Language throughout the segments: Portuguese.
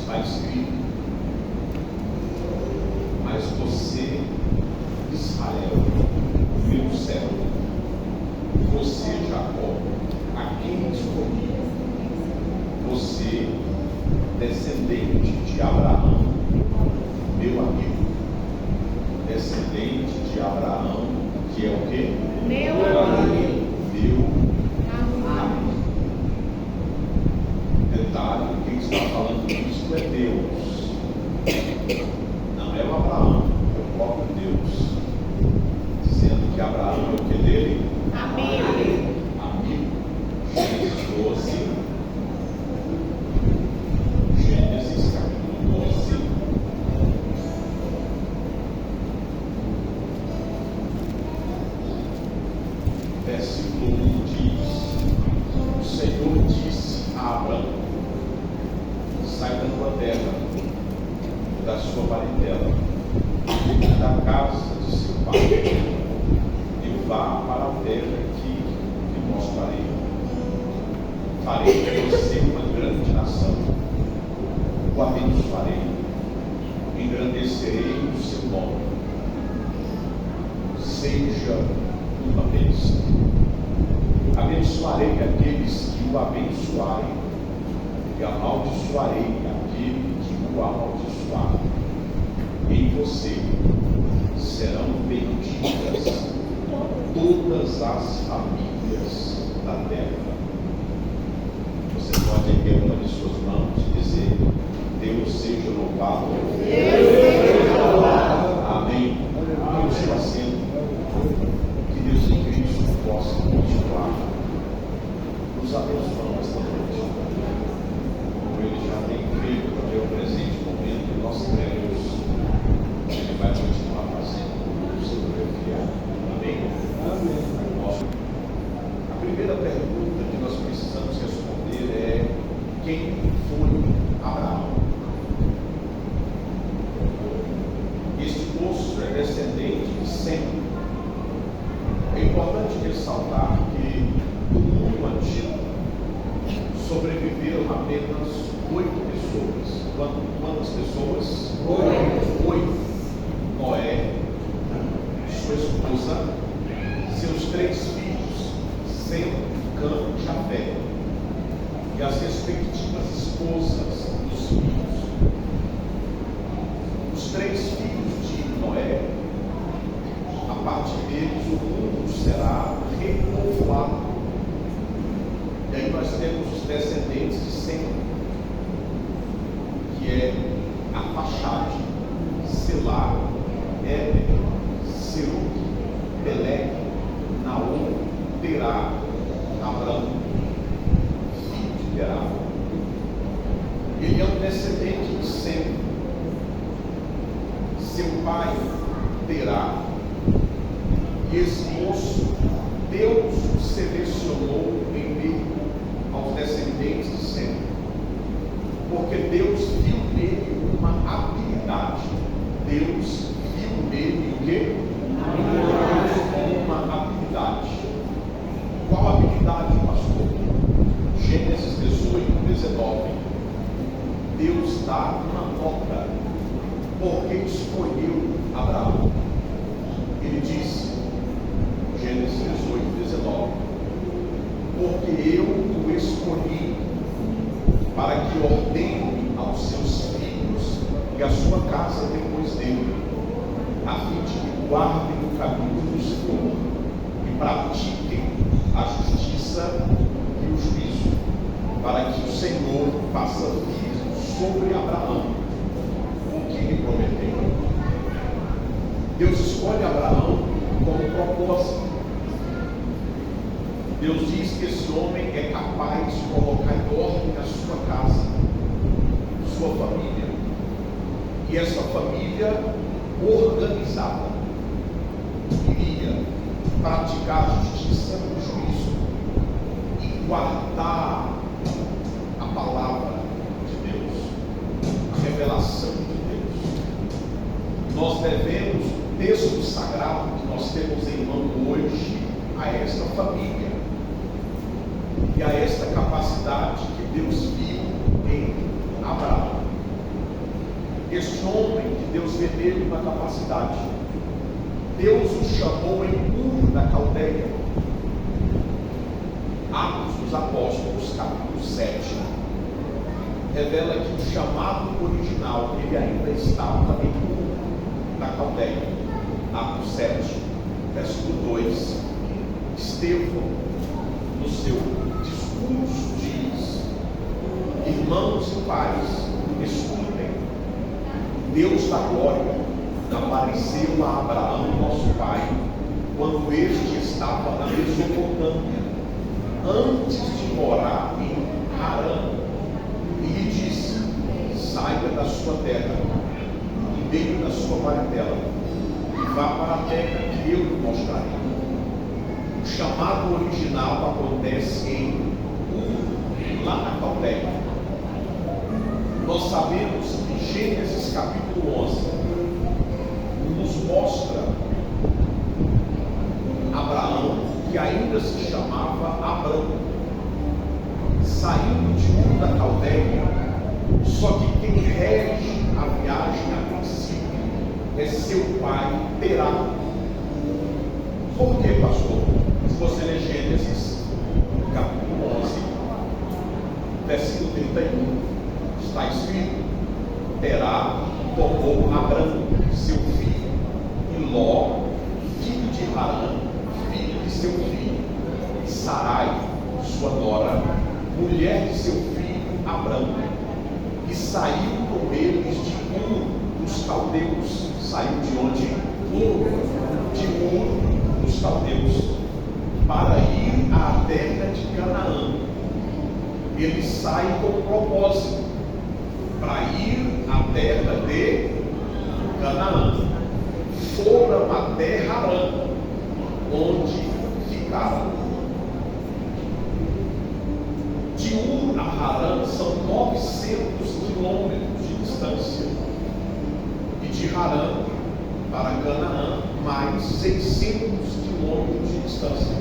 está escrito: mas você, Israel, meu servo, você, Jacó, a quem escolhi, você, descendente de Abraão, meu amigo, descendente de Abraão, que é o quê? Meu amigo. Meu amigo. Detalhe, quem está falando isso é Deus, não é o Abraão, é o próprio Deus, dizendo que Abraão é o que dele? Amigo. Amigo. Gênesis 12, Gênesis capítulo 12, versículo 1 diz: o Senhor disse a Abraão: sai da tua terra, da sua parentela, da casa de seu pai, e vá para a terra que te mostrarei. Farei de você uma grande nação, o abençoarei, engrandecerei o seu nome, seja uma bênção. Abençoarei aqueles que o abençoarem, e amaldiçoarei aquele que o amaldiçoar. Em você serão benditas todas as famílias da terra. Você pode erguer uma de suas mãos e dizer: Deus seja louvado. Deus seja louvado. Amém. Tome seu assento. Que Deus em Cristo possa continuar nos abençoando esta noite. Como Ele já tem feito até o presente momento, e nós cremos que Ele vai continuar fazendo o seu fiel. Amém? Amém. A primeira pergunta que nós precisamos responder é: quem foi Abraão? Este moço é descendente de Sem. É importante ressaltar que no mundo antigo sobreviveram apenas 8 pessoas. Quantas pessoas? 8. Noé, sua esposa, seus 3 filhos, Sem, Cã e Jafé, e as respectivas esposas dos filhos. Os 3 filhos de Noé, a partir deles o mundo será repovoado. E aí nós temos os descendentes de Sem, que é Arfaxade, Selá, Éber, Seruque, Pelegue, Naom, Terá, Abrão, filho de Terá. Ele é um descendente de Sem. Seu pai, Terá. E esse moço, Deus o selecionou em meio aos descendentes de Sem, porque Deus viu nele uma habilidade. Deus viu nele o quê? Uma habilidade. Qual habilidade, pastor? Gênesis 18, 19. Deus dá uma nota porque escolheu Abraão. Ele disse, Gênesis 18, 19: porque eu o escolhi para que ordene aos seus filhos e à sua casa depois dele, a fim de que guardem o caminho do Senhor e pratiquem a justiça e o juízo, para que o Senhor faça vir sobre Abraão o que lhe prometeu. Deus escolhe Abraão com um propósito. Deus diz que esse homem é capaz de colocar em ordem a sua casa, sua família, e essa família organizada iria praticar a justiça e o juízo e guardar a palavra de Deus, a revelação de Deus. Nós devemos o texto sagrado que nós temos em mão hoje a esta família e a esta capacidade que Deus viu em Abraão. Este homem que Deus vê nele uma capacidade, Deus o chamou em Ur da Caldeia. Atos dos Apóstolos, capítulo 7, revela que o chamado original, ele ainda estava em Ur da Caldeia. Atos 7, versículo 2. Estevão, no seu discurso, diz: irmãos e pais, escutem. Deus da glória apareceu a Abraão, nosso pai, quando este estava na Mesopotâmia, antes de morar em Harã, e lhe disse: saia da sua terra, do meio da sua parentela, e vá para a terra que eu lhe mostrarei. O chamado original acontece em Ur, lá na Caldeia. Nós sabemos que Gênesis capítulo 11 nos mostra Abraão, que ainda se chamava Abrão, saindo de Ur da Caldeia. Só que quem rege a viagem a princípio é seu pai Terá. Por que, pastor? Se você ler Gênesis capítulo 11, versículo 31, está escrito: Terá tomou Abrão, seu filho, e Ló, filho de Harã, filho de seu filho, e Sarai, sua nora, mulher de seu filho Abrão, e saiu com eles de Ur dos caldeus. Saiu de onde? De Ur dos caldeus, para ir à terra de Canaã. Ele sai com propósito, para ir à terra de Canaã. Foram até Harã, onde ficaram. De Ur a Harã são 900 quilômetros de distância, e de Harã para Canaã mais 600 quilômetros de distância.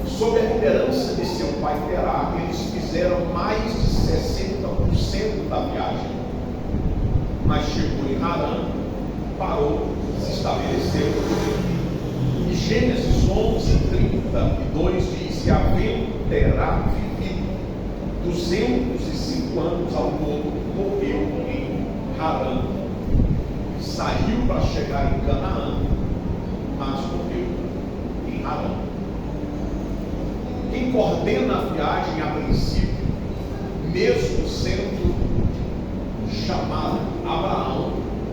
Sob a liderança de seu pai Terá, eles fizeram mais de 60% da viagem. Mas chegou em Harã, parou, se estabeleceu. E Gênesis 11:32 diz que, havendo Terá vivido 205 anos ao todo, morreu em Harã. Saiu para chegar em Canaã, mas morreu em Harã. Quem coordena a viagem a princípio, mesmo sendo chamado Abraão,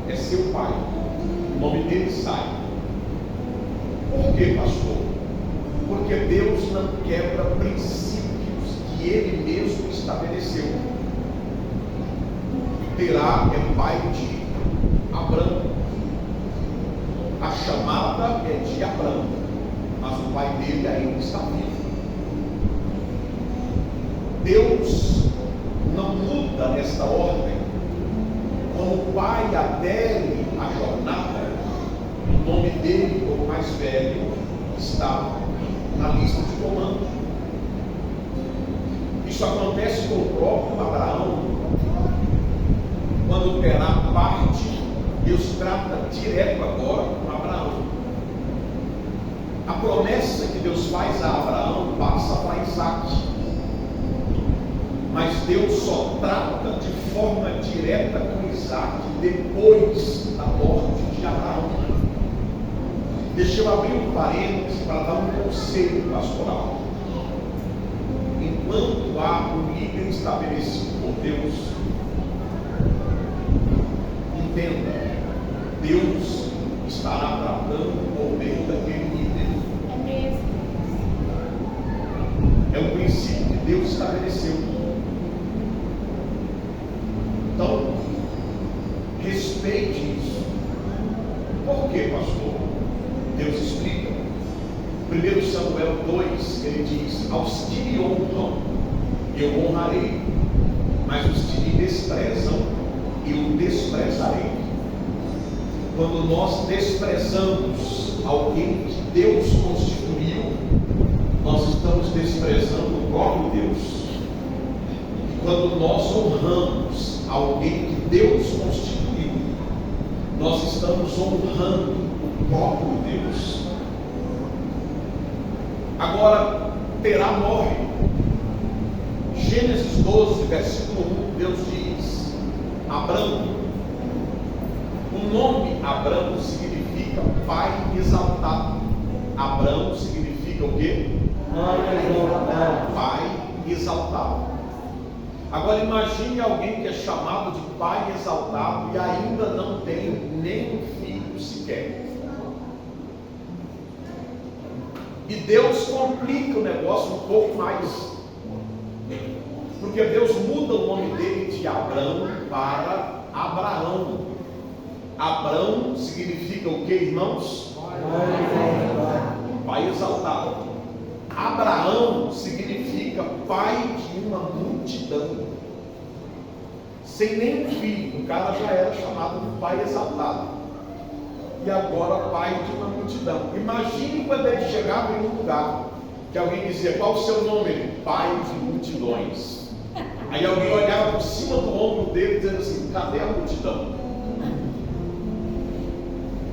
é seu pai. O nome dele sai. Por que, pastor? Porque Deus não quebra princípios que ele mesmo estabeleceu. Terá é pai de Abrão. A chamada é de Abrão, mas o pai dele ainda está vivo. Deus não muda esta ordem. Como o pai adere à jornada, o nome dele, o mais velho, está na lista de comando. Isso acontece com o próprio Abraão. Quando Terá parte, Deus trata direto agora com Abraão. A promessa que Deus faz a Abraão passa para Isaac. Mas Deus só trata de forma direta com Isaac depois da morte de Abraão. Deixa eu abrir um parênteses para dar um conselho pastoral. Enquanto há um líder estabelecido por Deus, entenda, Deus estará tratando por meio daquele líder. É um princípio que Deus estabeleceu. Então, respeite isso. Por quê, pastor? Deus explica. 1 Samuel 2, ele diz: aos que me honram, eu honrarei, mas os que me desprezam, eu desprezarei. Quando nós desprezamos alguém que Deus constituiu, nós estamos desprezando o próprio Deus. quando nós honramos alguém que Deus constituiu, nós estamos honrando o próprio Deus. Agora, Terá morre. Gênesis 12, versículo 1, Deus diz: Abrão. O nome Abrão significa pai exaltado. Abrão significa o quê? Pai exaltado. Agora imagine alguém que é chamado de pai exaltado e ainda não tem nem um filho sequer. E Deus complica o negócio um pouco mais, porque Deus muda o nome dele de Abrão para Abraão. Abrão significa o que, irmãos? Pai exaltado. Abraão significa pai de uma multidão. Sem nenhum filho, o cara já era chamado de pai exaltado. E agora pai de uma multidão. Imagine quando ele chegava em um lugar que alguém dizia: qual o seu nome? Pai de multidões. Aí alguém olhava por cima do ombro dele dizendo assim: cadê a multidão?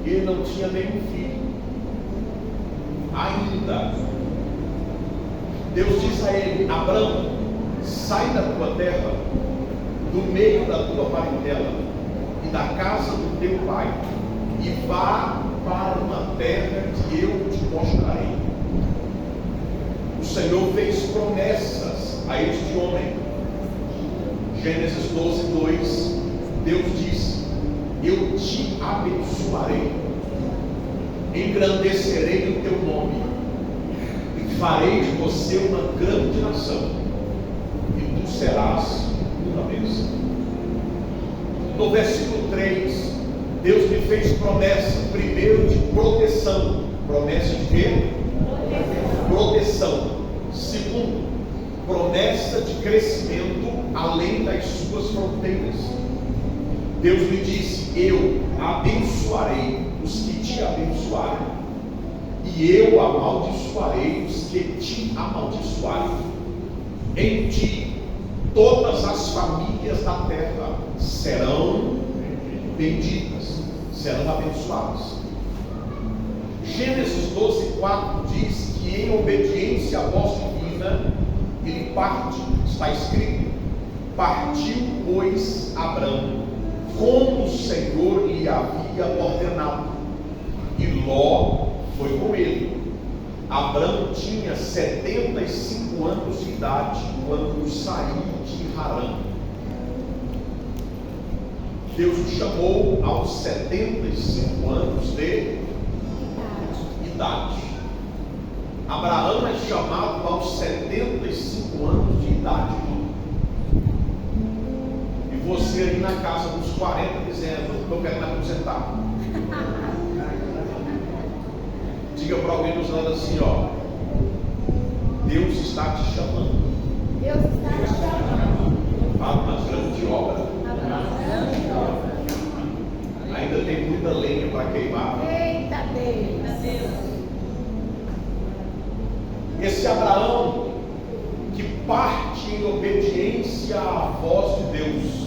E ele não tinha nenhum filho ainda. Deus diz a ele: Abrão, sai da tua terra, do meio da tua parentela e da casa do teu pai, e vá para uma terra que eu te mostrarei. O Senhor fez promessas a este homem. Gênesis 12, 2, Deus diz: eu te abençoarei, engrandecerei o teu nome, e farei de você uma grande nação, e tu serás uma bênção. No versículo 3, Deus me fez promessa, primeiro de proteção. Promessa de quê? Proteção. Segundo, promessa de crescimento além das suas fronteiras. Deus me disse: eu abençoarei os que te abençoarem, e eu amaldiçoarei os que te amaldiçoarem. Em ti todas as famílias da terra serão benditas, serão abençoadas. Gênesis 12, 4 diz que em obediência à voz divina ele parte. Está escrito: partiu, pois, Abrão, como o Senhor lhe havia ordenado, e Ló foi com ele. Abrão tinha 75 anos de idade quando saiu de Harã. Deus o chamou aos 75 anos de idade. Abraão é chamado aos 75 anos de idade. E você aí na casa dos 40 dizendo: eu quero me aposentar. Diga para alguém nos lados assim: ó, Deus está te chamando. Deus está te chamando. Para uma grande obra. Ainda tem muita lenha para queimar. Eita Deus. Esse Abraão que parte em obediência à voz de Deus.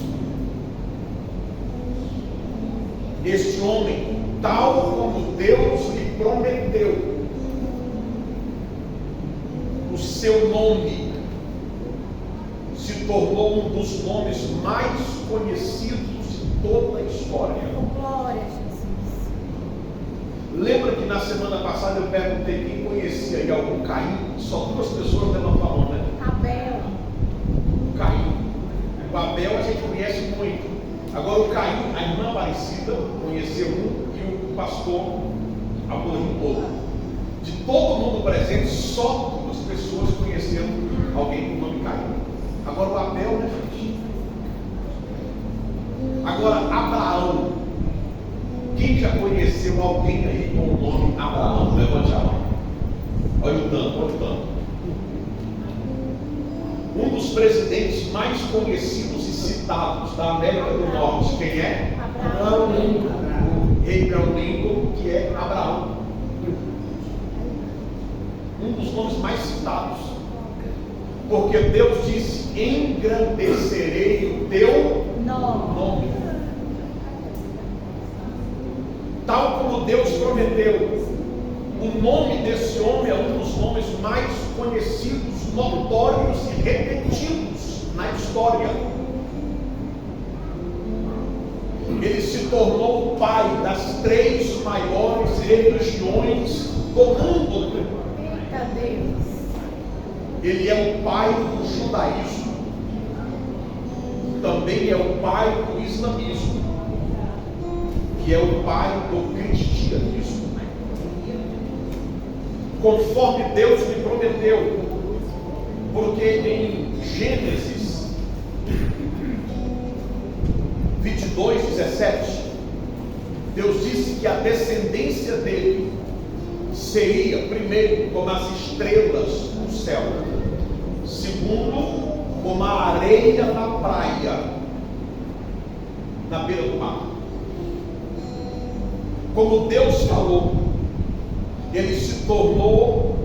Este homem, tal como Deus lhe prometeu, o seu nome se tornou um dos nomes mais conhecidos de toda a história. Glória a Jesus. Lembra que na semana passada eu perguntei quem conhecia aí algum Caim? Só 2 pessoas levantaram a mão, né? Abel. O Caim. O Abel a gente conhece muito. Agora o Caim, a irmã Aparecida conheceu um, e o pastor Amorim outro. De todo mundo presente, só 2 pessoas conheceram alguém com o nome Caim. Agora o Abel, né, gente? Agora Abraão. Quem já conheceu alguém aí com o nome Abraão? Levante a mão. Olha o tanto, olha o tanto. Um dos presidentes mais conhecidos e citados da América do Norte, quem é? Abraão Lincoln. O rei Abraham Lincoln, que é Abraão. Um dos nomes mais citados. Porque Deus disse: engrandecerei o teu Nome. nome. Tal como Deus prometeu, o nome desse homem é um dos nomes mais conhecidos, notórios e repetidos na história. Ele se tornou o pai das 3 maiores religiões do mundo. Eita Deus. Ele é o pai do judaísmo, também é o pai do islamismo, que é o pai do cristianismo. Conforme Deus lhe prometeu, porque em Gênesis 22:17, Deus disse que a descendência dele seria, primeiro, como as estrelas do céu, segundo, como a areia da praia, na beira do mar. Como Deus falou, ele se tornou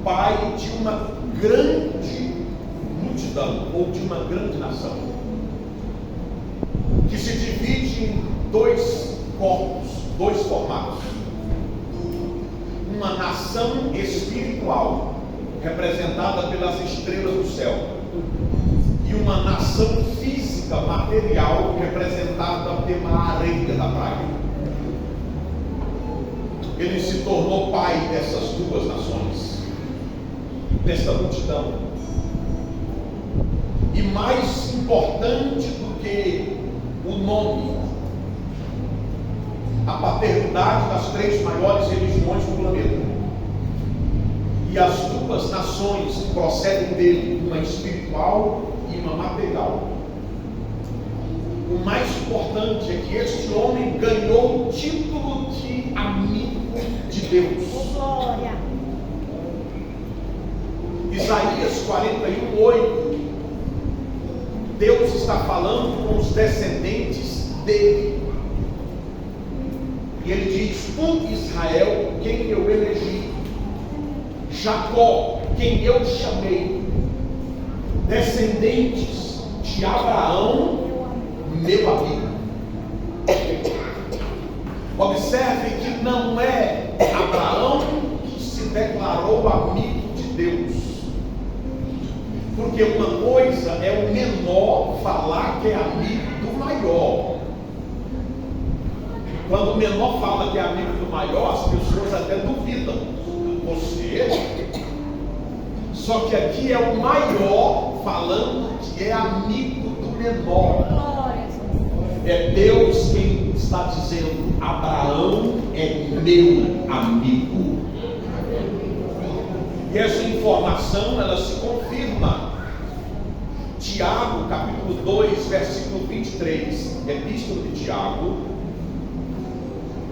pai de uma grande multidão, ou de uma grande nação, que se divide em 2 corpos, 2 formatos. Uma nação espiritual, representada pelas estrelas do céu, e uma nação física, material, representada pela areia da praia. Ele se tornou pai dessas 2 nações, desta multidão. E mais importante do que o nome, a paternidade das 3 maiores religiões do planeta, e as 2 nações que procedem dele, uma espiritual e uma material. O mais importante é que este homem ganhou o título de amigo de Deus. Oh, glória. Isaías 41:8, Deus está falando com os descendentes dele, e ele diz: Tu, Israel, quem eu elegi, Jacó, quem eu chamei, descendentes de Abraão, meu amigo. Observe que não é Abraão que se declarou amigo de Deus, porque uma coisa é o menor falar que é amigo do maior. Quando o menor fala que é amigo do maior, as pessoas até duvidam. Você? Só que aqui é o maior falando que é amigo do menor. Glória. É Deus quem está dizendo: Abraão é meu amigo. E essa informação, ela se confirma. Tiago, capítulo 2, versículo 23, epístola de Tiago,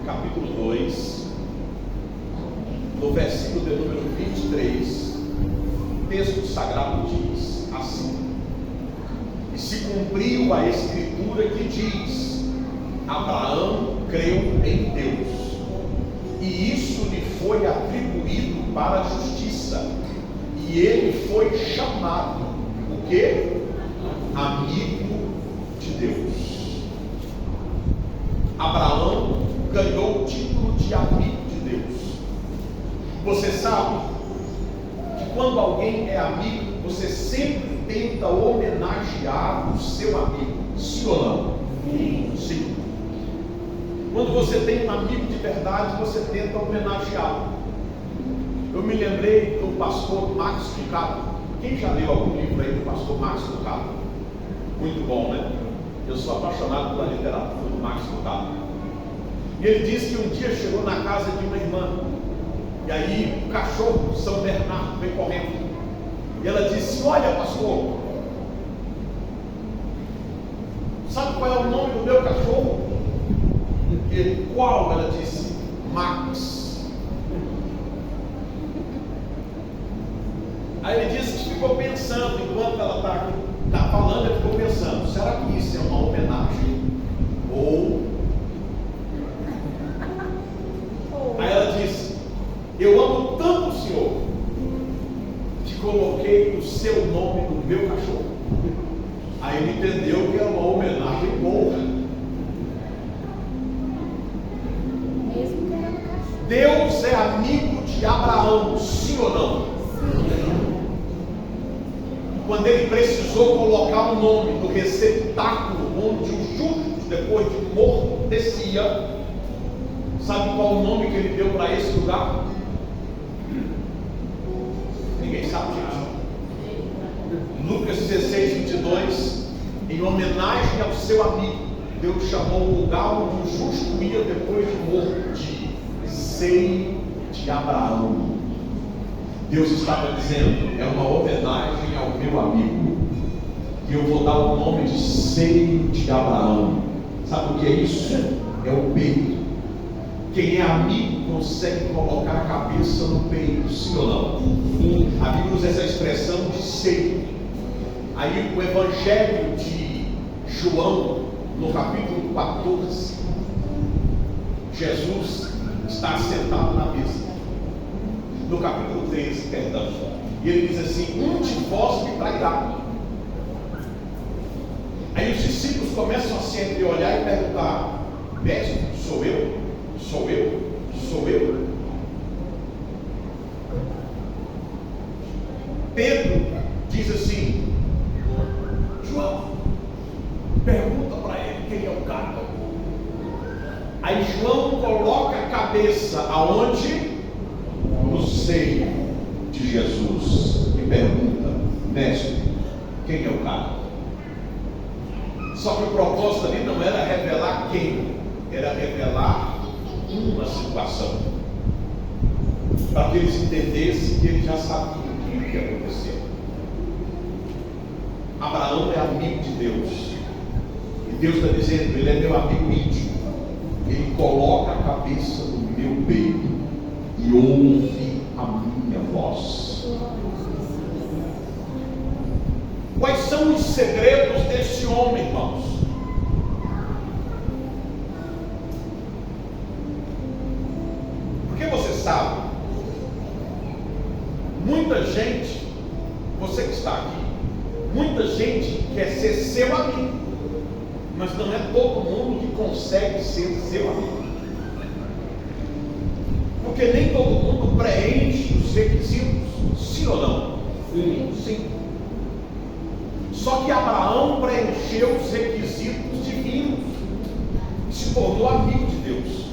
capítulo 2, no versículo de número 23, o texto sagrado diz assim: E se cumpriu a escritura que diz: Abraão creu em Deus, e isso lhe foi atribuído para a justiça, e ele foi chamado, o quê? Amigo de Deus. Abraão ganhou o título de amigo de Deus. Você sabe que quando alguém é amigo, você sempre tenta homenagear o seu amigo, sim ou não? Sim. Quando você tem um amigo de verdade, você tenta homenageá-lo. Eu me lembrei do pastor Max Lucado. Quem já leu algum livro aí do pastor Max Lucado? Muito bom, né? Eu sou apaixonado pela literatura do Max Lucado. E ele disse que um dia chegou na casa de uma irmã, e aí o cachorro São Bernardo veio correndo, e ela disse: Olha, pastor, sabe qual é o nome do meu cachorro? E ele: Qual? Ela disse: Max. Aí ele disse que ficou pensando, enquanto ela está falando, ele ficou pensando: será que isso é uma homenagem? Ou... Aí ela disse: eu amo tanto o Senhor que coloquei o seu nome no Deus é amigo de Abraão, sim ou não? Quando ele precisou colocar um nome no receptáculo onde o justo, depois de morto, descia, sabe qual o nome que ele deu para esse lugar? Ninguém sabe disso. Lucas 16:22, em homenagem ao seu amigo, Deus chamou o lugar onde o justo ia depois de morto de seio de Abraão. Deus estava dizendo, é uma homenagem ao meu amigo, e eu vou dar o nome de seio de Abraão. Sabe o que é isso? É o peito. Quem é amigo consegue colocar a cabeça no peito, sim ou não? A Bíblia usa essa expressão de seio. Aí o Evangelho de João, no capítulo 14, Jesus está sentado na mesa. No capítulo 13, perdão. E ele diz assim: um de vós me trairá. Aí os discípulos começam a se entreolhar e perguntar: mestre, sou eu? Sou eu? Sou eu? Pedro diz assim: João, pergunta para ele quem é o cara. Aí João coloca a cabeça aonde? No seio de Jesus e pergunta: mestre, quem é o cara? Só que o propósito ali não era revelar quem, era revelar uma situação, para que eles entendessem que eles já sabiam o que ia acontecer. Abraão é amigo de Deus, e Deus está dizendo: ele é meu amigo íntimo, ele coloca a cabeça no meu peito e ouve a minha voz. Quais são os segredos desse homem, irmãos? Porque você sabe, muita gente, você que está aqui, muita gente quer ser seu amigo, mas não é todo mundo que consegue ser seu amigo. Porque nem todo mundo preenche os requisitos, sim ou não? Sim. Só que Abraão preencheu os requisitos divinos e se tornou amigo de Deus.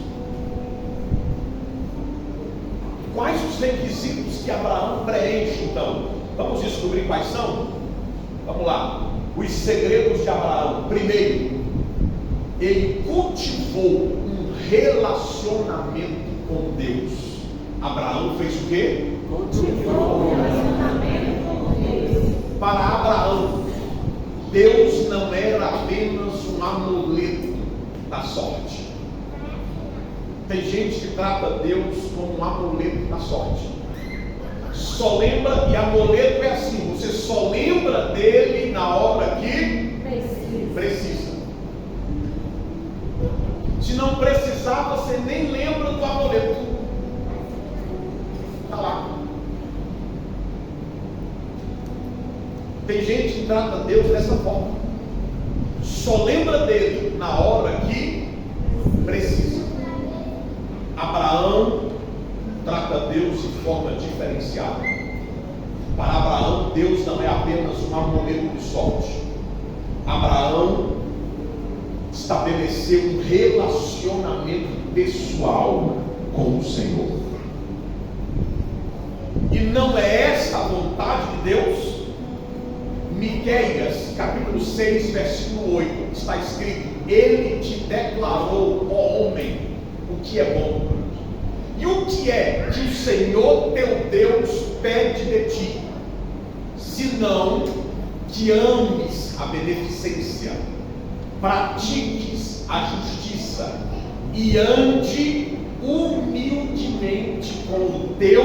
Quais os requisitos que Abraão preenche, então? Vamos descobrir quais são? Vamos lá. Os segredos de Abraão. Primeiro, ele cultivou um relacionamento com Deus. Abraão fez o quê? Cultivou um relacionamento com Deus. Para Abraão, Deus não era apenas um amuleto da sorte. Tem gente que trata Deus como um amuleto da sorte. Só lembra, e amuleto é assim, você só lembra dele na hora que precisa. Se não precisar, você nem lembra do amuleto. Está lá. Tem gente que trata Deus dessa forma. Só lembra dele na hora que precisa. Abraão trata Deus de forma diferenciada. Para Abraão, Deus não é apenas um amuleto de sorte. Abraão estabeleceu um relacionamento pessoal com o Senhor. E não é esta a vontade de Deus? Miqueias, capítulo 6, versículo 8, está escrito: ele te declarou, ó homem, o que é bom. E o que é que o Senhor teu Deus pede de ti, senão que ames a beneficência, pratiques a justiça e ande humildemente com o teu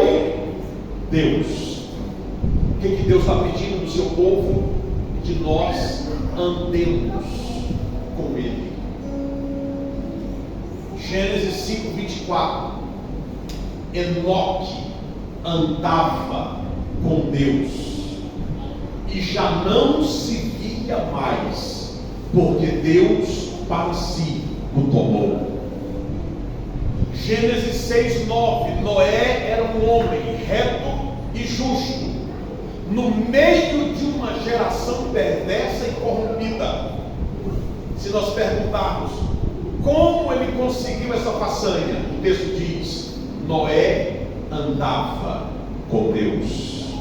Deus. O que Deus está pedindo do seu povo? Que nós andemos com Ele. Gênesis 5:24. Enoque andava com Deus e já não se via mais, porque Deus para si o tomou. Gênesis 6:9, Noé era um homem reto e justo, no meio de uma geração perversa e corrompida. Se nós perguntarmos como ele conseguiu essa façanha, o texto diz: Noé andava com Deus.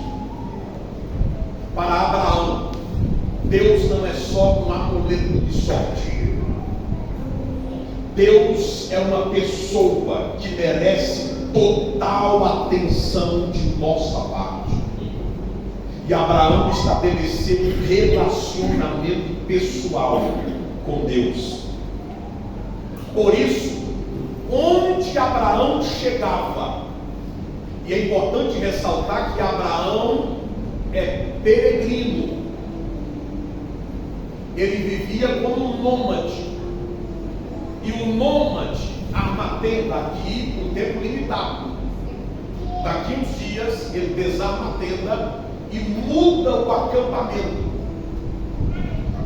Para Abraão, Deus não é só um amuleto de sorte. Deus é uma pessoa que merece total atenção de nossa parte. E Abraão estabeleceu um relacionamento pessoal com Deus. Por isso, onde Abraão chegava, e é importante ressaltar que Abraão é peregrino, ele vivia como um nômade. E o nômade arma a tenda aqui por tempo limitado. Daqui uns dias ele desarma a tenda e muda o acampamento.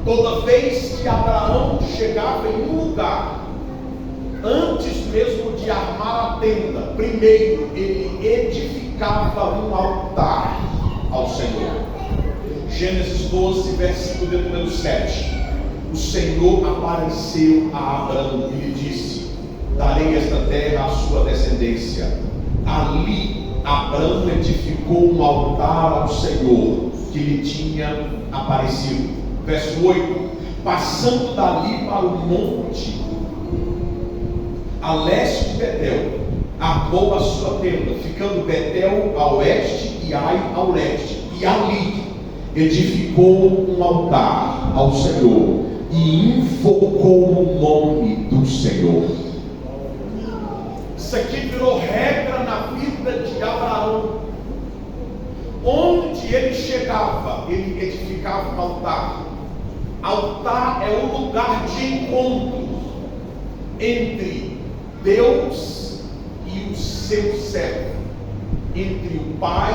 Toda vez que Abraão chegava em um lugar, antes mesmo de armar a tenda, primeiro ele edificava um altar ao Senhor. Gênesis 12, versículo de número 7. O Senhor apareceu a Abraão e lhe disse: darei esta terra à sua descendência. Ali Abraão edificou um altar ao Senhor que lhe tinha aparecido. Verso 8: passando dali para o monte a leste de Betel, armou a sua tenda, ficando Betel a oeste e Ai ao leste, e ali edificou um altar ao Senhor e invocou o nome do Senhor. Isso aqui virou regra na vida de Abraão. Onde ele chegava, ele edificava um altar. Altar é o lugar de encontro entre Deus e o seu servo, entre o Pai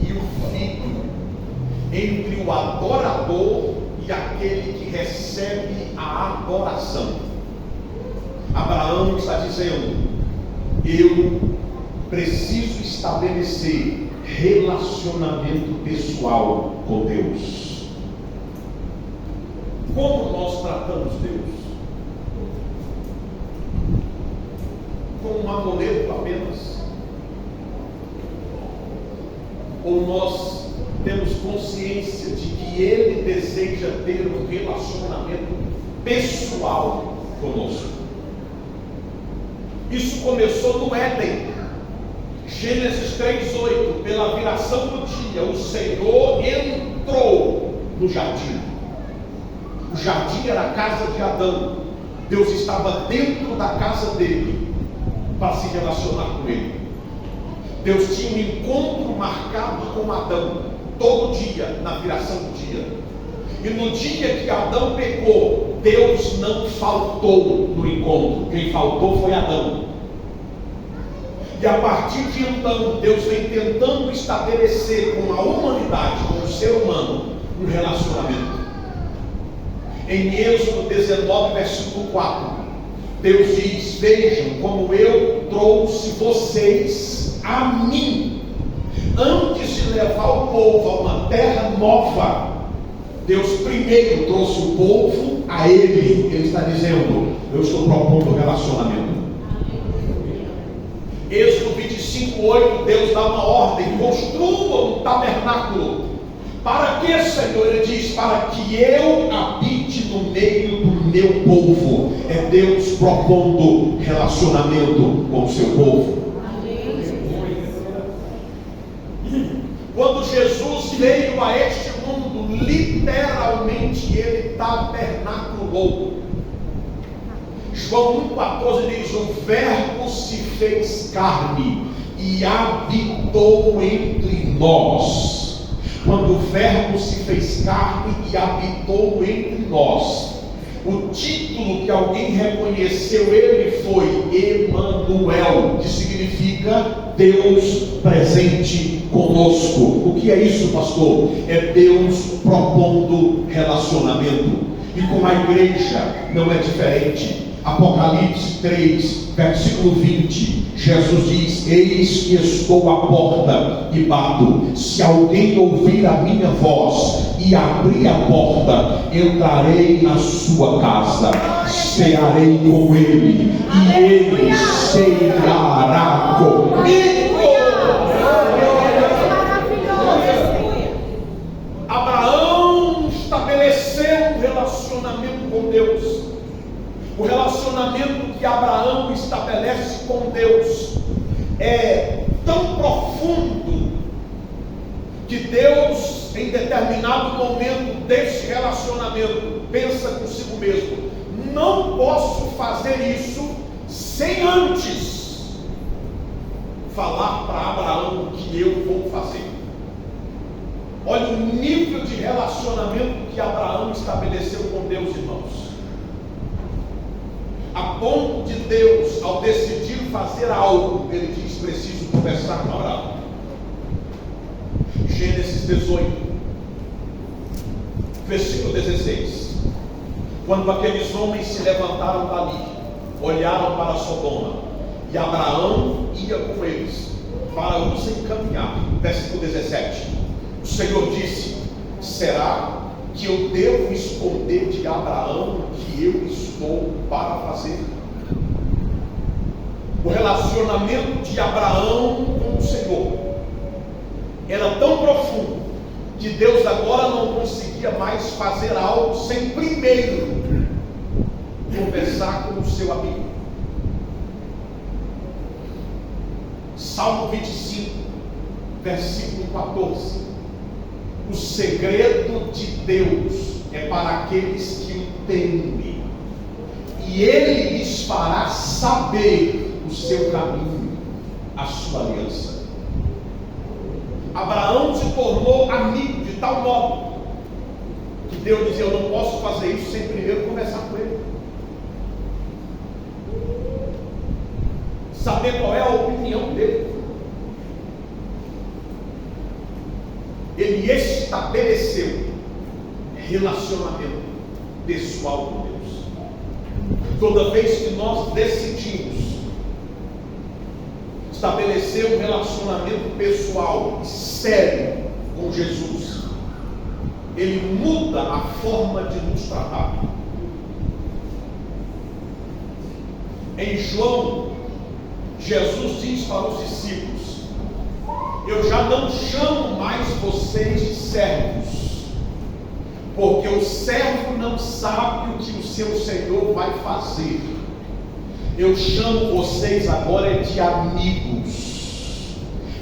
e o Filho, entre o adorador e aquele que recebe a adoração. Abraão está dizendo: eu preciso estabelecer relacionamento pessoal com Deus. Como nós tratamos Deus? Como um amuleto apenas? Ou nós temos consciência de que Ele deseja ter um relacionamento pessoal conosco? Isso começou no Éden. Gênesis 3:8. Pela viração do dia, o Senhor entrou no jardim. O jardim era a casa de Adão. Deus estava dentro da casa dele para se relacionar com ele. Deus tinha um encontro marcado com Adão todo dia, na viração do dia. E no dia que Adão pecou, Deus não faltou no encontro. Quem faltou foi Adão. E a partir de então, Deus vem tentando estabelecer com a humanidade, com o ser humano, um relacionamento. Em Êxodo 19, versículo 4, Deus diz: vejam como eu trouxe vocês a mim. Antes de levar o povo a uma terra nova, Deus primeiro trouxe o povo a Ele. Ele está dizendo: eu estou propondo relacionamento. Êxodo 25:8, Deus dá uma ordem: construam um tabernáculo. Para que, Senhor? Ele diz: para que eu habite no meio do meu povo. É Deus propondo relacionamento com o seu povo. Quando Jesus veio a este mundo, literalmente ele tabernaculou. João 1,14 diz: o verbo se fez carne e habitou entre nós. Quando o verbo se fez carne e habitou entre nós, o título que alguém reconheceu ele foi Emanuel, que significa Deus presente conosco. O que é isso, pastor? É Deus propondo relacionamento. E com a igreja não é diferente. Apocalipse 3, versículo 20, Jesus diz: eis que estou à porta e bato. Se alguém ouvir a minha voz e abrir a porta, entrarei na sua casa, cearei com ele e ele ceará comigo. Abraão estabeleceu um relacionamento com Deus. O relacionamento que Abraão estabelece com Deus é tão profundo que Deus, em determinado momento desse relacionamento, pensa consigo mesmo: não posso fazer isso sem antes falar para Abraão o que eu vou fazer. Olha o nível de relacionamento que Abraão estabeleceu com Deus, irmãos. A ponto de Deus, ao decidir fazer algo, ele diz: preciso conversar com Abraão. Gênesis 18, versículo 16. Quando aqueles homens se levantaram dali, olharam para Sodoma, e Abraão ia com eles para os encaminhar. Versículo 17. O Senhor disse: será que eu devo esconder de Abraão o que eu estou para fazer? O relacionamento de Abraão com o Senhor era tão profundo que Deus agora não conseguia mais fazer algo sem primeiro conversar com o seu amigo. Salmo 25, versículo 14. O segredo de Deus é para aqueles que o temem, e Ele lhes fará saber o seu caminho, a sua aliança. Abraão se tornou amigo de tal modo que Deus dizia: eu não posso fazer isso sem primeiro conversar com ele, saber qual é a opinião dele. Ele estabeleceu relacionamento pessoal com Deus. Toda vez que nós decidimos estabelecer um relacionamento pessoal sério com Jesus, Ele muda a forma de nos tratar. Em João, Jesus diz para os discípulos: eu já não chamo mais vocês de servos, porque o servo não sabe o que o seu Senhor vai fazer. Eu chamo vocês agora de amigos,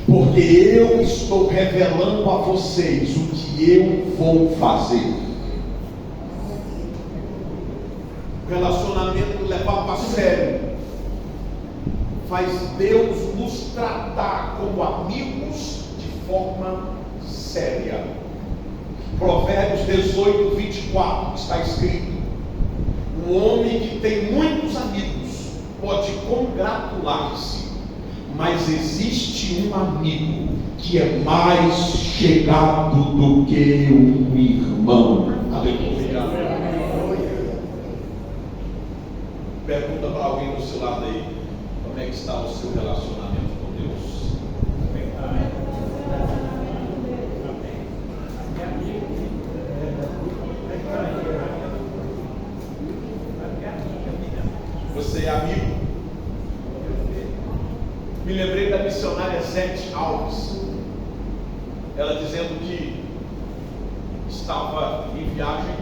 porque eu estou revelando a vocês o que eu vou fazer. O relacionamento levado a sério faz Deus nos tratar como amigos de forma séria. Provérbios 18, 24 está escrito: um homem que tem muitos amigos pode congratular-se, mas existe um amigo que é mais chegado do que um irmão. Aleluia. Pergunta para alguém do seu lado aí: como é que está o seu relacionamento com Deus? Você é amigo? Me lembrei da missionária Zete Alves, ela dizendo que estava em viagem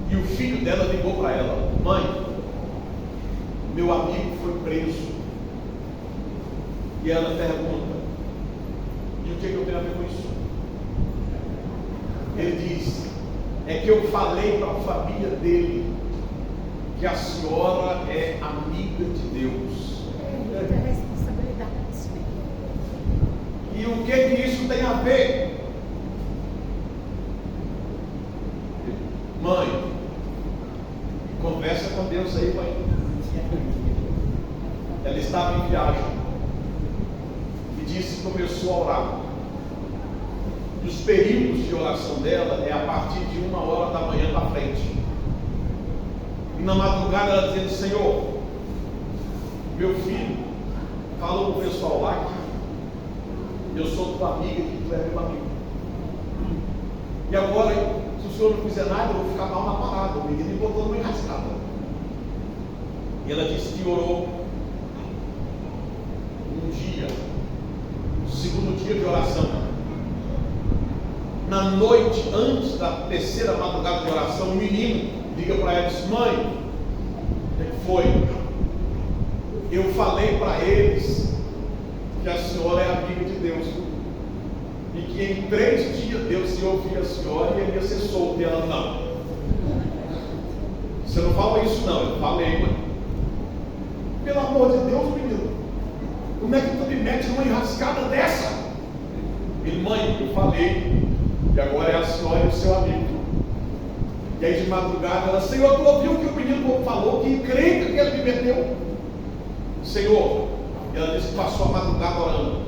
e o filho dela ligou para ela: mãe, meu amigo foi preso. E ela pergunta: e o que eu tenho a ver com isso? Ele diz: é que eu falei para a família dele que a senhora é amiga de Deus. E o que isso tem a ver? Mãe, conversa com Deus aí, mãe. Ela estava em viagem e disse que começou a orar. E os períodos de oração dela é a partir de 1h da manhã para frente. na madrugada ela dizendo: Senhor, meu filho falou com o pessoal lá que eu sou tua amiga, que tu é meu amigo. E agora, se o senhor não fizer nada, eu vou ficar mal na parada. O menino me botou numa enrascada. E ela disse que orou um dia, segundo dia de oração. Na noite, antes da terceira madrugada de oração, o menino liga para ela e diz: mãe, o que foi? Eu falei para eles que a senhora é amiga de Deus e que em 3 dias Deus ia ouvir a senhora e ele ia ser solto. E ela: não, você não fala isso não. Eu falei: mãe, pelo amor de Deus, menino, como é que tu me mete numa enrascada dessa? Ele: mãe, eu falei, e agora é a senhora e o seu amigo. E aí de madrugada ela: Senhor, tu ouviu o que o menino falou, que encrenca que ele me meteu? Senhor, ela disse que passou a madrugada orando.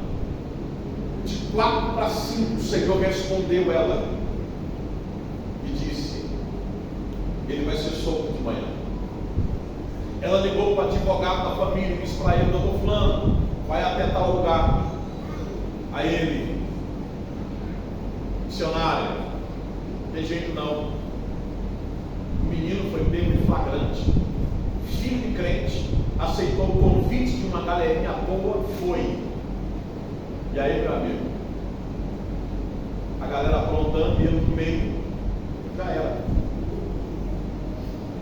De 4 para 5 o Senhor respondeu ela e disse: ele vai ser solto de manhã. Ela ligou para o advogado da família e disse para ele: doutor fulano, vai até tal lugar. Aí ele: missionária, não tem jeito não. O menino foi pego em flagrante, filho de crente, aceitou o convite de uma galerinha boa, foi. E aí, meu amigo, a galera aprontando e ele no meio, já era.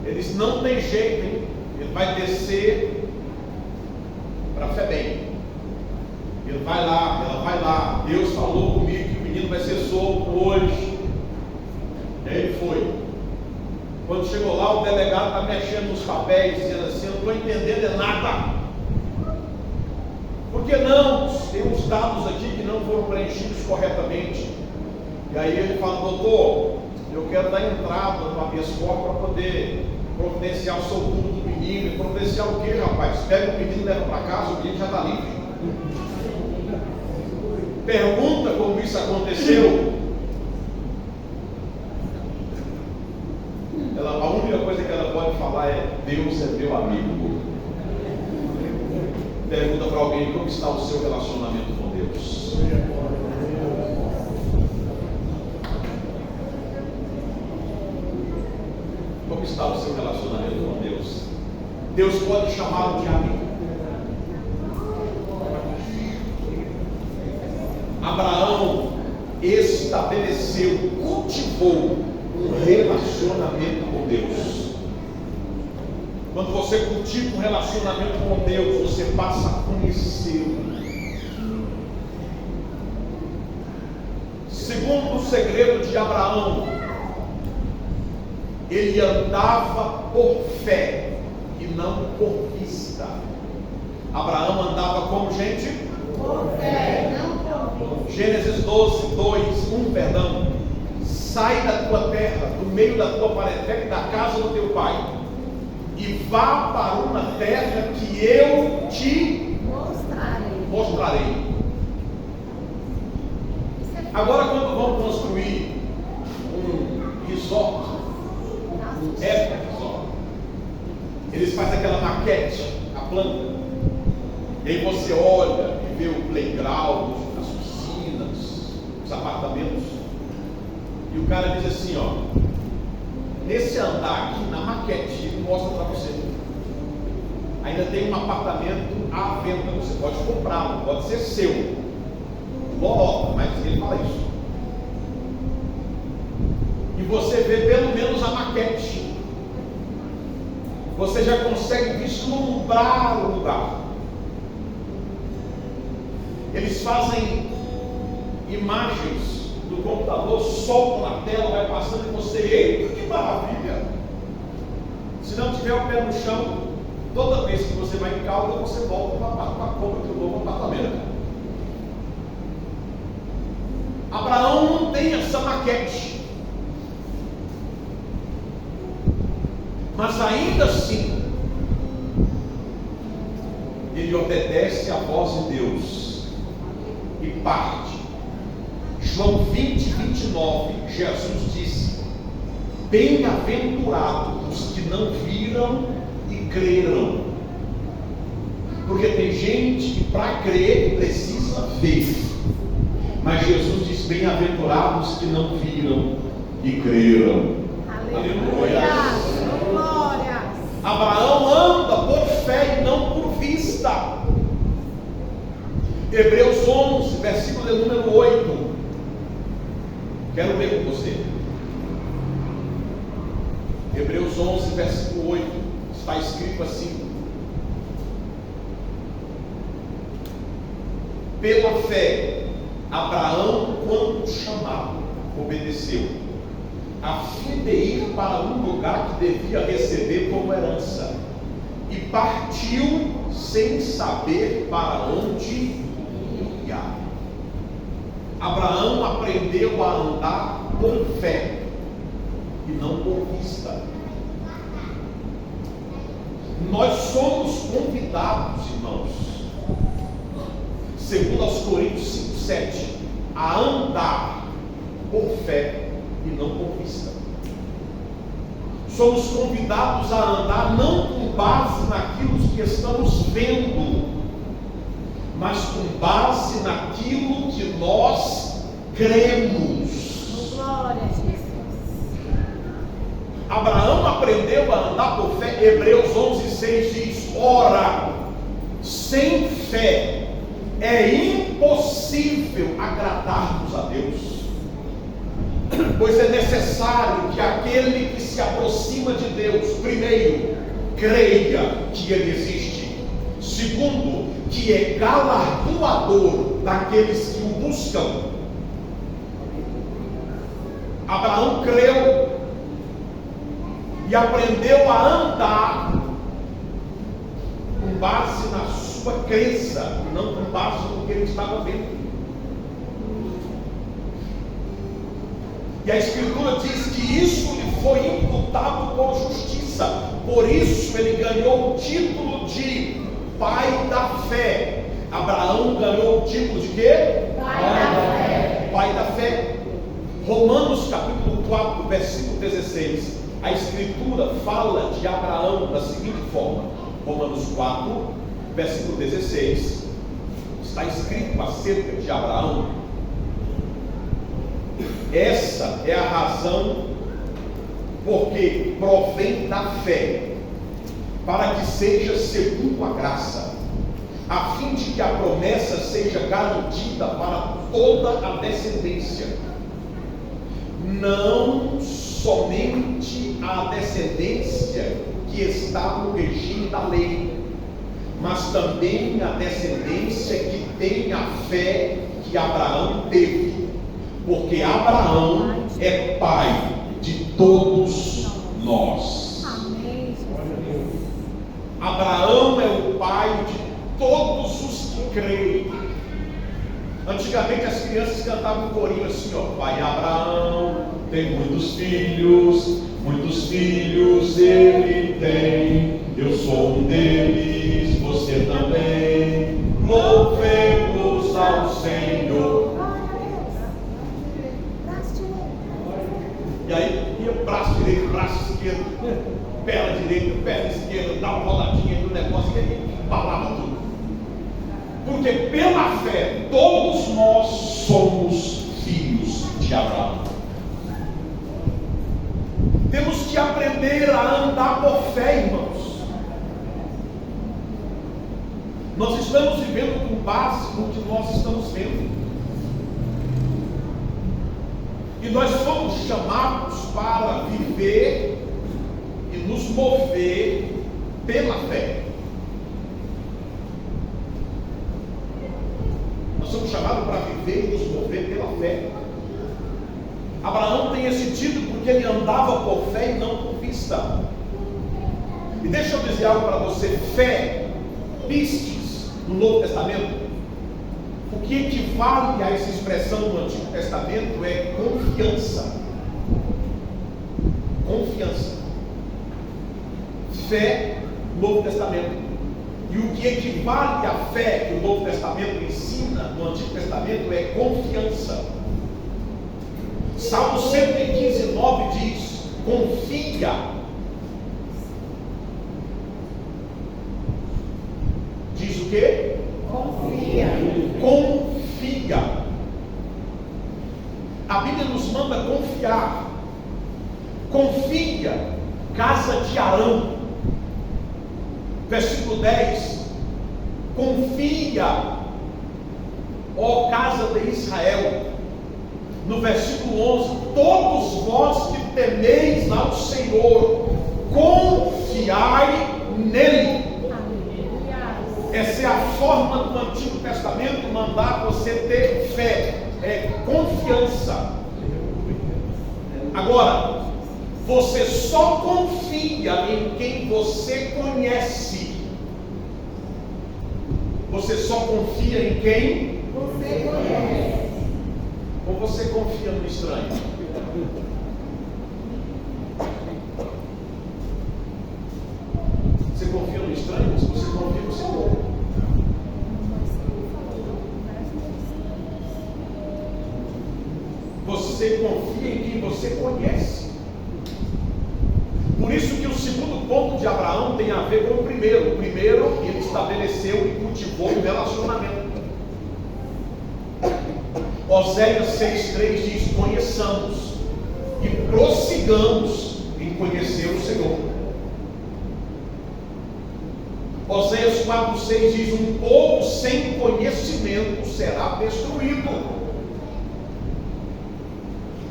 Ele disse: não tem jeito, hein? Ele vai descer para FEBEM. Ele vai lá, ela vai lá. Deus falou comigo que o menino vai ser solto hoje. E aí ele foi. Quando chegou lá, o delegado está mexendo nos papéis, dizendo assim: eu não estou entendendo nada. Por que não? Tem uns dados aqui que não foram preenchidos corretamente. E aí ele fala: doutor, eu quero dar entrada no habeas corpus para poder providenciar o soltura do menino. E providenciar o quê, rapaz? Pega o menino e leva para casa, o menino já está livre. Pergunta como isso aconteceu. A única coisa que ela pode falar é: Deus é meu amigo. Pergunta para alguém: como está o seu relacionamento com Deus? Como está o seu relacionamento com Deus? Deus pode chamá-lo de amigo. Abraão estabeleceu, cultivou um relacionamento com Deus. Quando você cultiva um relacionamento com Deus, você passa a conhecê-lo. Segundo o segredo de Abraão, ele andava por fé e não por vista. Abraão andava como, gente? Por fé, não por vista. Gênesis 12, 2, 1, perdão. Sai da tua terra, do meio da tua parentela e da casa do teu pai, e vá para uma terra que eu te mostrarei. Agora, quando vão construir um resort, eles fazem aquela maquete, a planta, e aí você olha e vê o playground, as piscinas, os apartamentos, e o cara diz assim: ó, nesse andar aqui, na maquete, ele mostra para você, ainda tem um apartamento à venda, você pode comprá-lo, pode ser seu, lorota, mas ele fala isso. E você vê pelo menos a maquete, você já consegue vislumbrar o lugar. Eles fazem imagens do computador, soltam na tela, vai passando e você: eita, que maravilha! Se não tiver o pé no chão, toda vez que você vai em Caldas, você volta para a compra de um novo apartamento. Abraão não tem essa maquete, mas ainda assim ele obedece à voz de Deus e parte. João 20, 29, Jesus disse: bem-aventurados os que não viram creram. Porque tem gente que para crer precisa ver. Mas Jesus diz: bem-aventurados que não viram e creram. Aleluia. Glória. Abraão anda por fé e não por vista. Hebreus 11, versículo de número 8. Quero ler com você. Hebreus 11, versículo 8. Está escrito assim: pela fé, Abraão, quando chamado, obedeceu, a fim de ir para um lugar que devia receber como herança, e partiu sem saber para onde ia. Abraão aprendeu a andar por fé e não por vista. Nós somos convidados, irmãos, segundo aos Coríntios 5:7, a andar por fé e não por vista. Somos convidados a andar não com base naquilo que estamos vendo, mas com base naquilo que nós cremos. Glória a Jesus. Abraão aprendeu a andar por fé. Hebreus 11:6 diz: ora, sem fé é impossível agradarmos a Deus, pois é necessário que aquele que se aproxima de Deus, primeiro, creia que Ele existe, segundo, que é galardoador daqueles que o buscam. Abraão creu e aprendeu a andar com base na sua crença, e não com base no que ele estava vendo. E a Escritura diz que isso lhe foi imputado por justiça. Por isso ele ganhou o título de pai da fé. Abraão ganhou o título de quê? Pai da fé. Pai da fé. Romanos capítulo 4, versículo 16. A Escritura fala de Abraão da seguinte forma: Romanos 4, versículo 16, está escrito acerca de Abraão: essa é a razão porque provém da fé, para que seja segundo a graça, a fim de que a promessa seja garantida para toda a descendência, não somente a descendência que está no regime da lei, mas também a descendência que tem a fé que Abraão teve, porque Abraão é pai de todos nós. Amém. Abraão é o pai de todos os que creem. Antigamente as crianças cantavam um corinho assim, ó: pai Abraão tem muitos filhos ele tem, eu sou um deles, você também, louvemos ao Senhor. E aí ia braço direito, braço esquerdo, perna direita, perna esquerda, dá uma roladinha no negócio e aí embalava tudo. Porque pela fé todos nós somos filhos de Abraão. Temos que aprender a andar por fé, irmãos. Nós estamos vivendo com base no que nós estamos vendo. E nós fomos chamados para viver e nos mover pela fé. Nós somos chamados para viver e nos mover pela fé. Abraão tem esse título porque ele andava por fé e não por vista. E deixa eu dizer algo para você: fé, pistes, no Novo Testamento, o que equivale a essa expressão no Antigo Testamento é confiança. Confiança. Fé, Novo Testamento. E o que equivale à fé que o Novo Testamento ensina no Antigo Testamento é confiança. Salmo 115:9 diz: confia Diz o quê? Confia. Confia. A Bíblia nos manda confiar. Confia, casa de Arão. Versículo 10. Confia, ó casa de Israel. No versículo 11, todos vós que temeis ao Senhor, confiai nele. Essa é a forma do Antigo Testamento mandar você ter fé, é confiança. Agora, você só confia em quem você conhece. Você só confia em quem você conhece. Ou você confia no estranho? Você confia no estranho ou você confia no Senhor? Você confia em quem você conhece. Por isso que o segundo ponto de Abraão tem a ver com o primeiro. O primeiro, ele estabeleceu e cultivou um relacionamento. Oséias 6,3 diz: conheçamos e prossigamos em conhecer o Senhor. Oséias 4,6 diz: um povo sem conhecimento será destruído.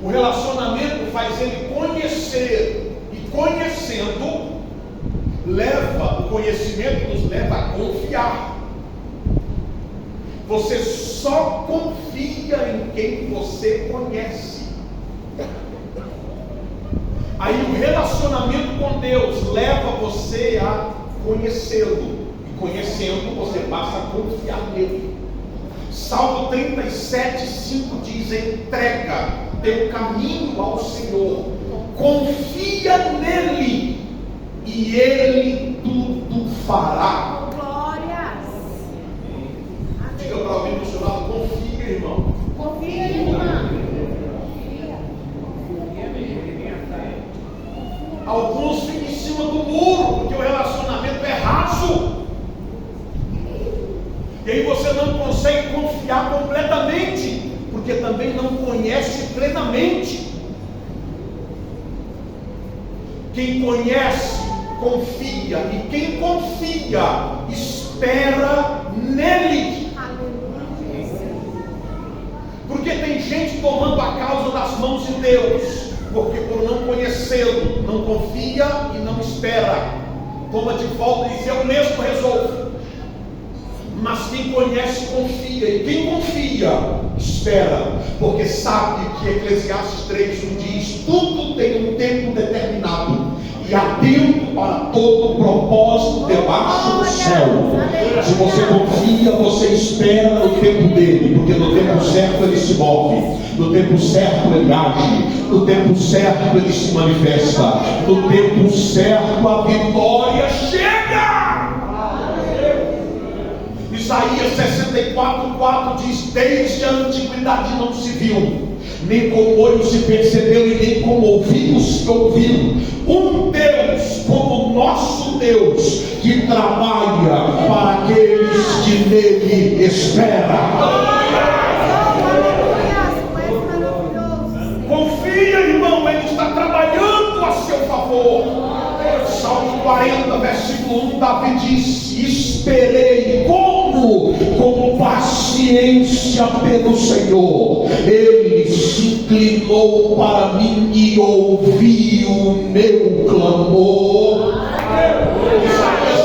O relacionamento faz ele conhecer, e conhecendo, o conhecimento nos leva a confiar. Você só confia em quem você conhece. Aí o relacionamento com Deus leva você a conhecê-lo. E conhecendo, você passa a confiar nele. Salmo 37:5 diz: entrega teu caminho ao Senhor, confia nele, e ele tudo fará. Diga para alguém do seu lado: confia, irmão. Confia, irmão. Alguns ficam em cima do muro, porque o relacionamento é raso. E aí você não consegue confiar completamente, porque também não conhece plenamente. Quem conhece, confia. E quem confia, espera nele. Porque tem gente tomando a causa das mãos de Deus, porque por não conhecê-lo, não confia e não espera. Toma de volta e diz: eu mesmo resolvo. Mas quem conhece, confia. E quem confia, espera. Porque sabe que Eclesiastes 3:1 diz: tudo tem um tempo determinado, e há tempo para todo propósito debaixo do céu. Se você confia, você espera no tempo dele, porque no tempo certo ele se move, no tempo certo ele age, no tempo certo ele se manifesta, no tempo certo a vitória chega. Isaías 64:4 diz: desde a antiguidade não se viu, nem com olho se percebeu, e nem com ouvido se ouviu, um Deus como o nosso Deus, que trabalha para aqueles que nele esperam. Confia, irmão, ele está trabalhando a seu favor. Salmo 40, versículo 1, Davi disse: esperei como paciência pelo Senhor. Ele se inclinou para mim e ouviu o meu clamor. Isaías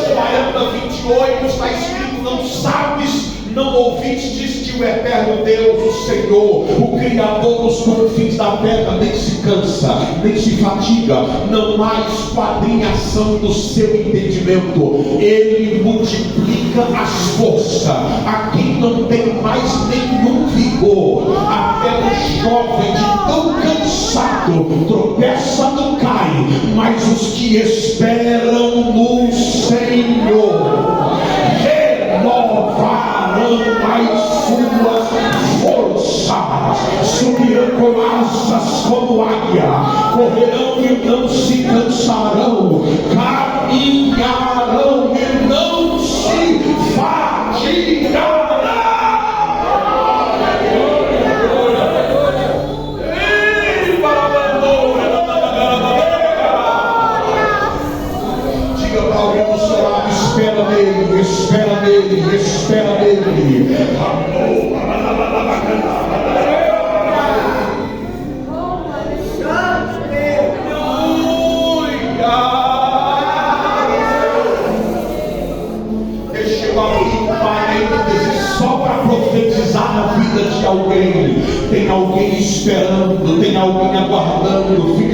40:28 está escrito: não sabes, não ouvistes que o eterno Deus, o Senhor, o Criador dos confins da terra, nem se cansa, nem se fatiga, não há esquadrinhação do seu entendimento. Ele multiplica as forças a quem não tem mais nenhum vigor. Até o jovem de tão cansado tropeça, não cai, mas os que esperam no Senhor renovarão as suas forças, subirão com asas como águia, correrão e não se cansarão, caminharão e não se farão.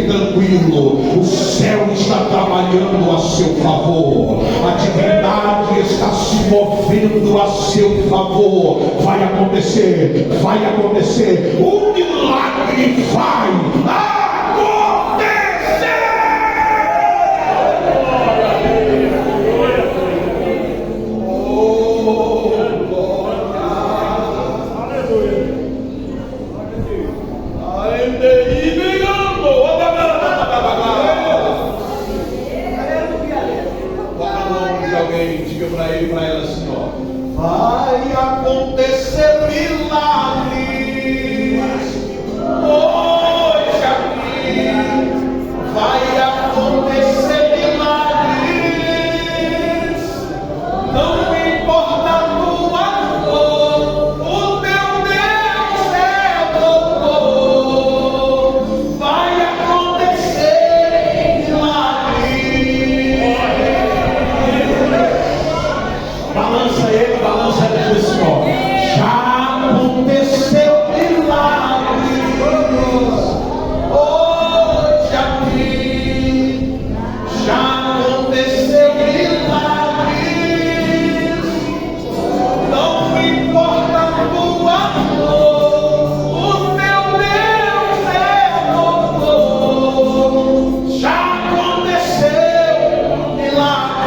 tranquilo. O céu está trabalhando a seu favor. A divindade está se movendo a seu favor. Vai acontecer. O milagre vai acontecer. Para ela assim, ó, vai acontecer milagres hoje aqui, vai acontecer milagres, não importa a tua dor, o teu Deus é doutor, vai acontecer milagres. Balança ele assim, ó. Já aconteceu milagres hoje aqui. Já aconteceu milagres. Não importa a tua dor, o teu Deus é doutor. Já aconteceu milagres.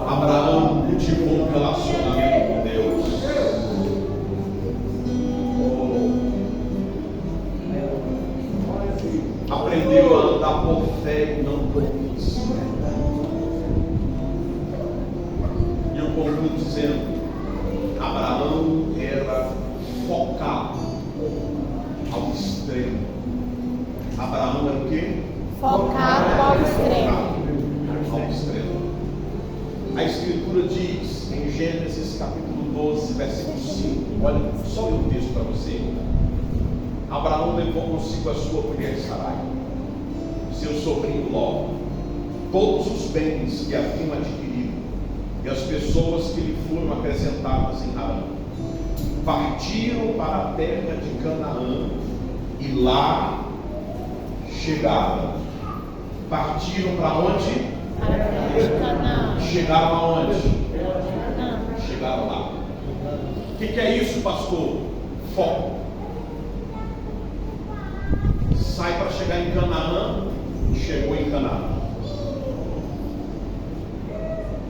Abraão cultivou um relacionamento com Deus. Aprendeu a andar por fé e não por vista. E eu concluo dizendo: Abraão era focado ao extremo. Abraão era o quê? Focado ao extremo. Ao extremo. A Escritura diz em Gênesis capítulo 12, versículo 5. Olha só o texto para você. Abraão levou consigo a sua mulher Sarai, seu sobrinho Ló, todos os bens que haviam adquirido e as pessoas que lhe foram acrescentadas em Harã. Partiram para a terra de Canaã e lá chegaram. Partiram para onde? Para a terra de Canaã. Chegaram aonde? Canaã. Chegaram lá. O que é isso, pastor? Foco. Sai para chegar em Canaã, chegou em Canaã.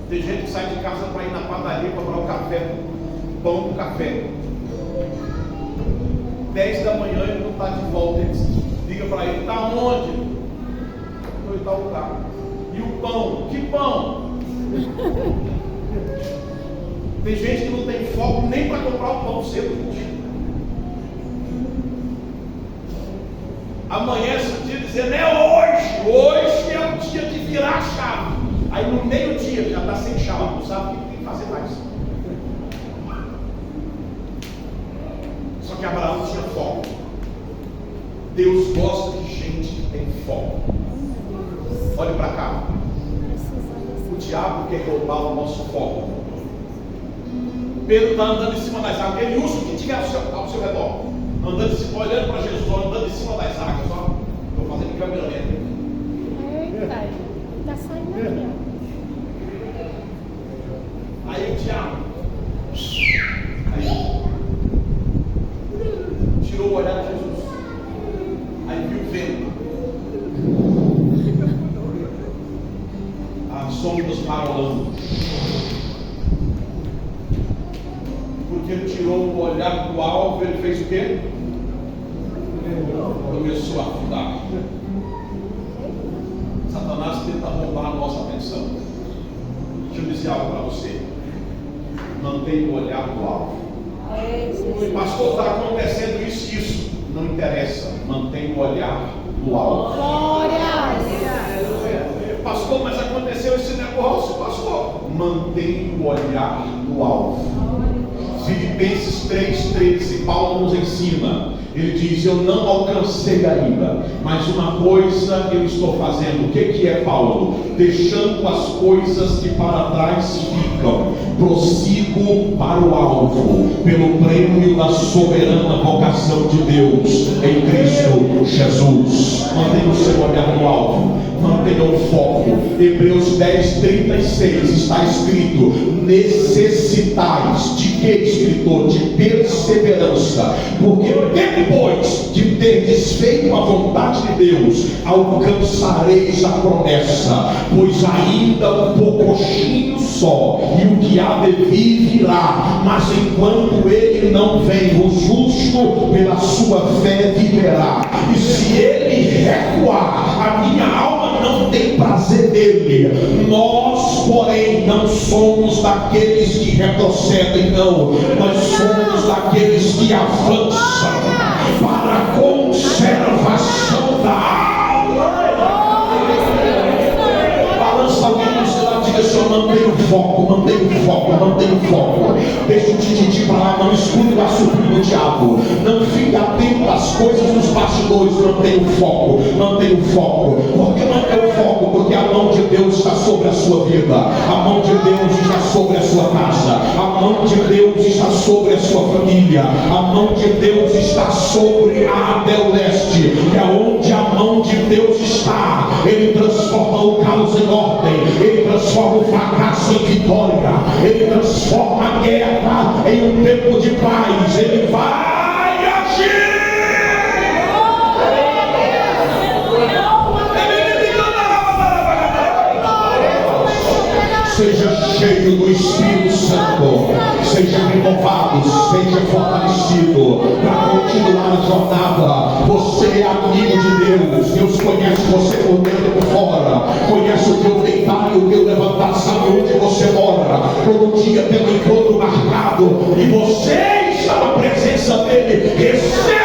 Tem gente que sai de casa para ir na padaria comprar o café, pão com café. 10 da manhã ele não está de volta, ele liga para ele: está onde? Em tal lugar. E o pão? Que pão? Tem gente que não tem foco nem para comprar o pão cedo. Amanhece o dia dizendo: é hoje. Hoje é o dia de virar a chave. Aí no meio-dia já está sem chave, não sabe o que tem que fazer mais. Só que Abraão tinha foco. Deus gosta de gente que tem foco. Olhe para cá. O diabo quer roubar o nosso foco. Pedro está andando em cima das águas. Ele usa o que tiver ao seu redor. Andando em cima, olhando para Jesus, andando em cima das águas. Estou fazendo câmera lenta. Eita, está saindo aqui, ó. Aí o diabo tirou o olhar de Jesus. Aí viu o vento. As ondas marolando. Porque ele tirou o olhar do alvo, ele fez o quê? Começou a afundar. Satanás tenta roubar a nossa atenção. Deixa eu dizer algo para você. Mantenha o olhar do alvo. Pastor, está acontecendo isso e isso. Não interessa. Mantenha o olhar do alvo. Glória! Pastor, mas aconteceu esse negócio, pastor. Mantenha o o olhar no alvo. Filipenses 3,13, Paulo nos ensina. Ele diz: eu não alcancei ainda, mas uma coisa eu estou fazendo. O que é, Paulo? Deixando as coisas que para trás ficam, prossigo para o alvo, pelo prêmio da soberana vocação de Deus em Cristo Jesus. Mantenha o seu olhar no alvo, mantenha o foco. Hebreus 10:36 está escrito: necessitais de que, escritor? De perseverança, porque depois de ter desfeito a vontade de Deus, alcançareis a promessa, pois ainda um pouquinho só, e o que há de vir virá, mas enquanto ele não vem, o justo pela sua fé viverá. E se ele recuar, a minha alma não tem prazer nele. Nós, porém, não somos daqueles que retrocedem, não, nós somos daqueles que avançam para a conservação da alma. Balança alguém no seu lado e diga assim: mantenha o foco, mantenha o foco, mantenha o foco. Deixa o tititi para lá, não escute o assobio do diabo, não fique atento às coisas dos bastidores. Mantenha o foco, mantenha o foco. Por que manter o foco? Porque a mão de Deus está sobre a sua vida, a mão de Deus está sobre a sua casa, a mão de Deus está sobre a sua família, a mão de Deus está sobre a Abel Leste. E aonde a mão de Deus está, ele transforma o caos em ordem, ele transforma o fracasso em vitória, ele transforma a guerra em um tempo de paz. Ele vai agir. Seja cheio do Espírito Santo, seja renovado, seja fortalecido para continuar a jornada. Você é amigo de Deus. Deus conhece você por dentro e por fora, conhece o teu deitar e o teu levantar, sabe onde você mora. Todo dia tem um encontro marcado e você está na presença dele. Receba